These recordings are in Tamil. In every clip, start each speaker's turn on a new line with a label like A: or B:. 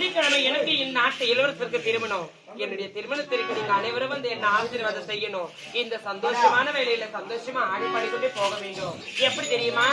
A: வெள்ளிக்கிழமை எனக்கு இந்நாட்டு இளவரசருக்கு திருமணம். என்னுடைய திருமணத்திற்கு நீங்க அனைவரும் வந்து என்ன ஆசீர்வாதம் செய்யணும். இந்த சந்தோஷமான வேலையில சந்தோஷமா ஆடி பாடிக்கொண்டே போக வேண்டும். எப்படி தெரியுமா?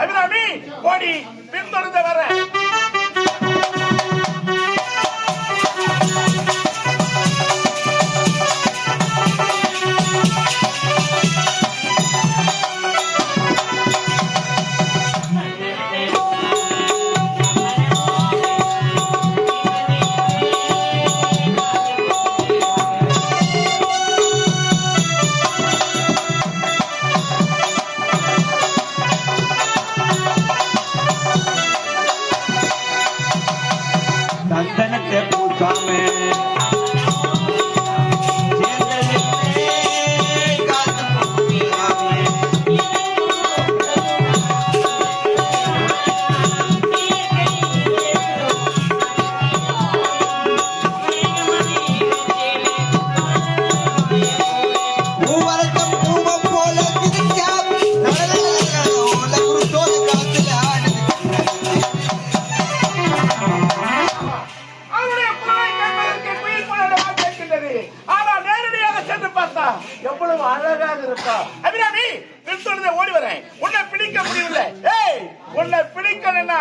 B: அபிராமி பின்தொடர்ந்து வர எவ்வளவு அழகாக இருக்கா. அபிராமி பின்தொடர்ந்து ஓடி வரேன். உன்னை பிடிக்க முடியவில்லை. ஏய், உன்னை பிடிக்கணும்னா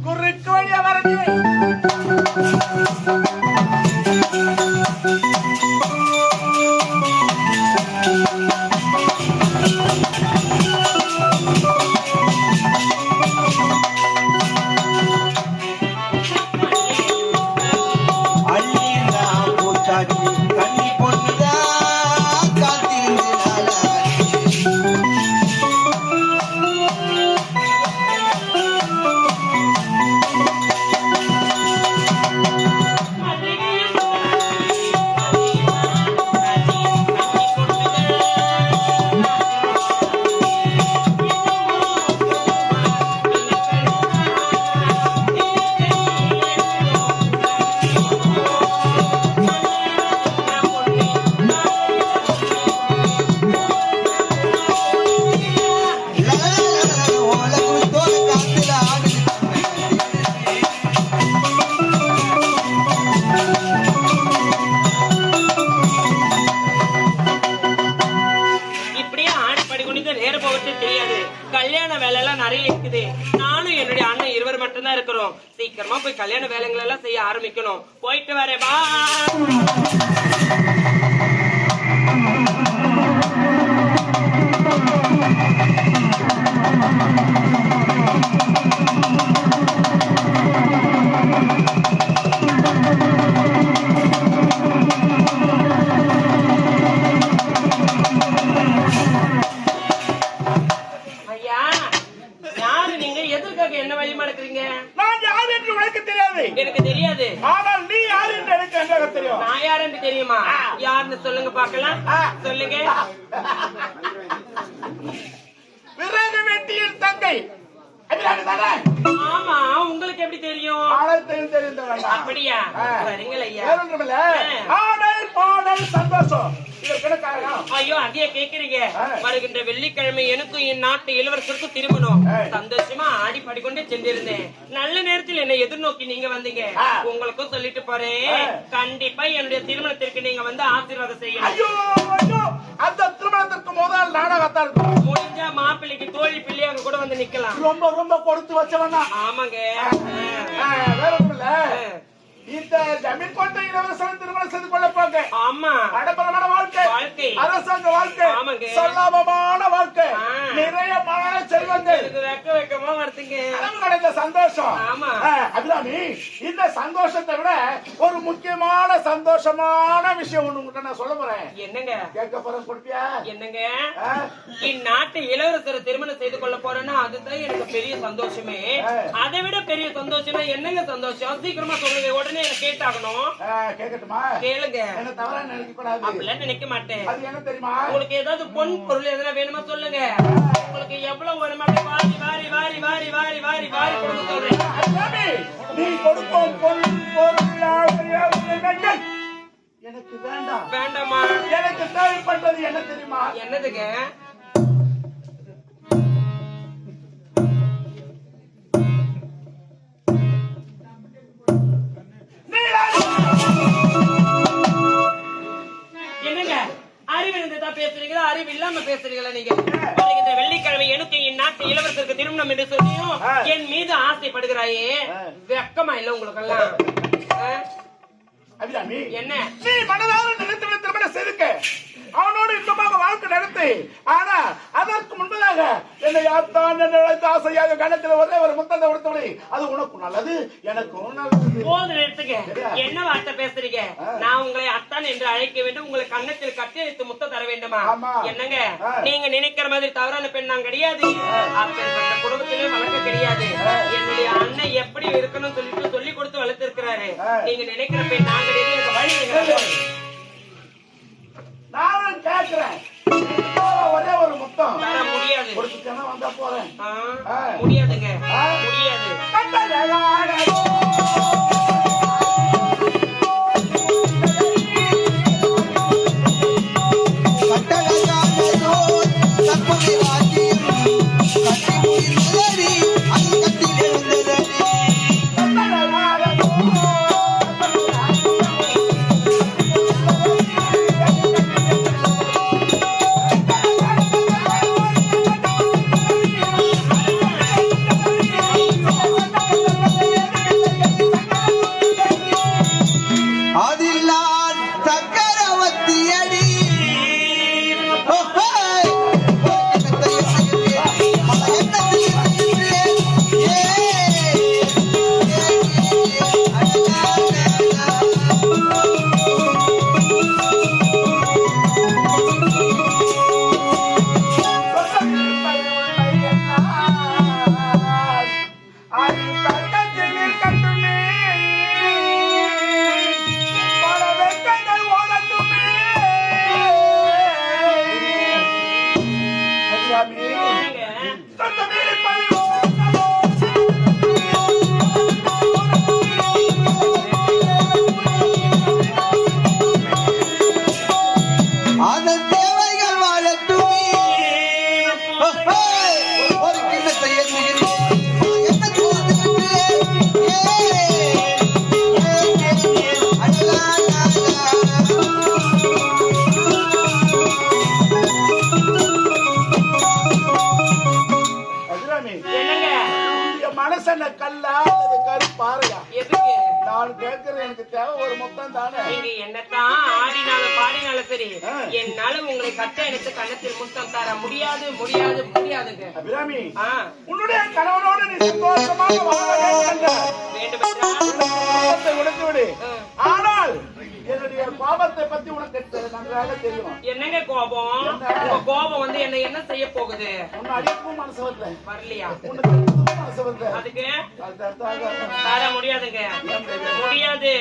B: குறுக்கு வழியா வரேன்.
A: கல்யாண வேலை எல்லாம் நிறைய இருக்குது. நானும் என்னுடைய அண்ணன் இருவர் மட்டும்தான் இருக்கிறோம். சீக்கிரமா போய் கல்யாண வேலைகள் எல்லாம் செய்ய ஆரம்பிக்கணும். போயிட்டு வரேன். பா. என்ன வழிமா எடுக்கிறீங்க?
B: நான் யார் என்று உனக்கு தெரியாது.
A: எனக்கு தெரியாது.
B: ஆனால் நீ யார் என்று எனக்கு தெரியும்.
A: நான் யார் என்று தெரியுமா? யாருன்னு சொல்லுங்க பாக்கலாம். சொல்லுங்க.
B: விறகு வெட்டியின் தங்கை.
A: ஆமா, உங்களுக்கு எப்படி தெரியும்? அப்படியா? சரிங்களா ஐயா.
B: ஆடல் பாடல் சந்தோஷம்.
A: ஐயோ, அதையே கேக்குறீங்க. வருகின்ற வெள்ளிக்கிழமை எனக்கும் என் நாட்டு இளவரசருக்கும் திருமணம். சந்தோஷமா ஆடி பாடிக்கொண்டே சென்றிருந்தேன். நல்ல நேரத்தில் என்னை எதிர்நோக்கி நீங்க வந்தீங்க. உங்களுக்கும் சொல்லிட்டு போறேன், கண்டிப்பா என்னுடைய திருமணத்திற்கு நீங்க வந்து ஆசீர்வாதம் செய்யணும்.
B: அந்த திருமணத்திற்கு முதல் நாடகத்தான் இருக்கும்.
A: முடிஞ்சா மாப்பிள்ளைக்கு தோழி பிள்ளையாக கூட வந்து நிக்கலாம்.
B: ரொம்ப ரொம்ப கொடுத்து வச்சவனா.
A: ஆமாங்க.
B: வேற ஒண்ணும் இல்ல. இந்த ஜமீன் கோட்டை இளவரசன் திருமணம் செய்து கொள்ள போங்க.
A: ஆமா,
B: அடப்பரமான வாழ்க்கை, அரசாங்க வாழ்க்கை, சொல்லாமமான வாழ்க்கை, நிறைய மன செல்வங்கள்,
A: வெக்கமா வருதுங்க,
B: அளவு கடந்த சந்தோஷம்.
A: ஆமா
B: அபிராமி, இந்த சந்தோஷத்தை விட ஒரு முக்கியமான சந்தோஷமான விஷயம் ஒண்ணு உங்ககிட்ட நான் சொல்ல போறேன்.
A: என்னங்க
B: கேட்க போறேன், கொடுப்பியா?
A: என்னங்க, இந்நாட்டு இளவரசரை திருமணம் செய்து கொள்ள போறேன்னா அதுதான் எனக்கு பெரிய சந்தோஷமே. அதை விட பெரிய சந்தோஷம்னா என்னங்க சந்தோஷம்? சீக்கிரமா சொல்லுங்க, உடனே எனக்கு கேட்டாகணும்.
B: கேட்கட்டுமா?
A: கேளுங்க.
B: என்ன தவறா நினைக்க கூடாது.
A: அப்படிலாம் நினைக்க மாட்டேன்.
B: அது என்ன தெரியுமா?
A: உங்களுக்கு ஏதாவது பொன் பொருள் எதனா வேணுமா சொல்லுங்க. உங்களுக்கு எவ்வளவு வேணுமா வாரி வாரி வாரி வாரி வாரி வாரி வாரி கொடுக்க சொல்றேன்.
B: நீ கொடுக்கும் பொருள் எனக்கு வேண்டாம்.
A: வேண்டாமா?
B: எனக்கு தேவைப்பட்டது என்ன தெரியுமா?
A: என்னதுங்க? என்னங்க அறிவு இருந்ததா பேசுறீங்களா, அறிவு இல்லாம பேசுறீங்களா? நீங்க இந்த வெள்ளிக்கிழமை எனக்கு இந்நாட்டு இளவரசருக்கு திருமணம் என்று சொல்லியும் என் மீது ஆசைப்படுகிறாயே, வெக்கமா இல்ல உங்களுக்கு எல்லாம்?
B: அபிராமி,
A: என்ன
B: நீ மனதார நினைத்து திருமணம் செய்துக்க, அவனோடு இன்பமாக வாழ்க்கை நடத்தி. ஆனா அதற்கு முன்பதாக என்னை யாத்தான் நினைத்து ஆசையாக கணக்கில் ஒரே ஒரு முத்தத்தை கொடுத்தவனை, அது உனக்கு நல்லது, எனக்கும் நல்லது.
A: போது நிறுத்துங்க. என்ன வார்த்தை பேசுறீங்க? நான் உங்களை அத்தான் என்று அழைக்க வேண்டும், உங்களை கன்னத்தில் கட்டி அழைத்து முத்தம் தர வேண்டுமா? என்னங்க, நீங்க நினைக்கிற மாதிரி தவறான பெண் நான் கிடையாது. அப்பேற்பட்ட குடும்பத்திலே வளர்க்க கிடையாது. என்னுடைய அண்ணன் எப்படி இருக்கணும்னு சொல்லிட்டு சொல்லி கொடுத்து வளர்த்திருக்கிறாரு. நீங்க நினைக்கிற பெண் நான் கிடையாது. எனக்கு வழி
B: நானும் கேட்கிறேன், ஒரே ஒரு முத்தம்
A: தர முடியாது.
B: கொடுத்துட்டேன்னா வந்தா போறேன்.
A: முடியாதுங்க, முடியாது.
B: மனசன கல்லா அல்லது கருப்பாறையா?
A: எதுக்கு
B: நான் கேட்கிறேன், எனக்கு தேவை ஒரு முத்தம் தானே.
A: நீங்க என்னத்தான் ஆடினாலும் பாடினாலும் சரி, என்னால உங்களை கட்ட எடுத்து கண்ணத்தில் முத்தம் தர முடியாது, முடியாது, முடியாதுங்க.
B: அபிராமி, உன்னுடைய கணவனோடு நீ சந்தோஷமாக வாழ வேண்டும் உடைத்து விடு. ஆனால் என்னுடைய கோபத்தை பத்தி உனக்கு நன்றாக தெரியும்.
A: என்னங்க கோபம்? உங்க கோபம் வந்து என்ன செய்ய போகுது?
B: உன்னை அடிக்கும் மனசு வரல,
A: வரலையா?
B: மனசு வரல.
A: அதுக்கு தர முடியாதுங்க, முடியாது.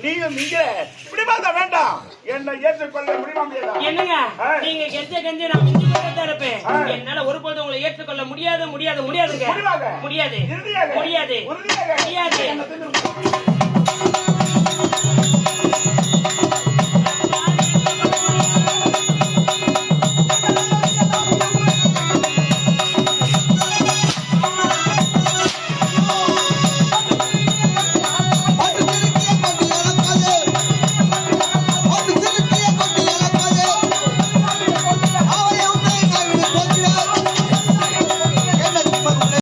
B: நீயும் இங்க பிடிவாத வேண்டாம். என்னை ஏற்றுக்கொள்ள முடியுமா முடியாதா?
A: என்னங்க நீங்க கெஞ்ச நான் மிஞ்சி போட்டு இருப்பேன். என்னால ஒருபோதும் உங்களை ஏற்றுக்கொள்ள முடியாதுங்க.
B: முடியாது.
A: முடியாது.
B: இறுதியாக
A: முடியாது.
B: உறுதியாக
A: முடியாது.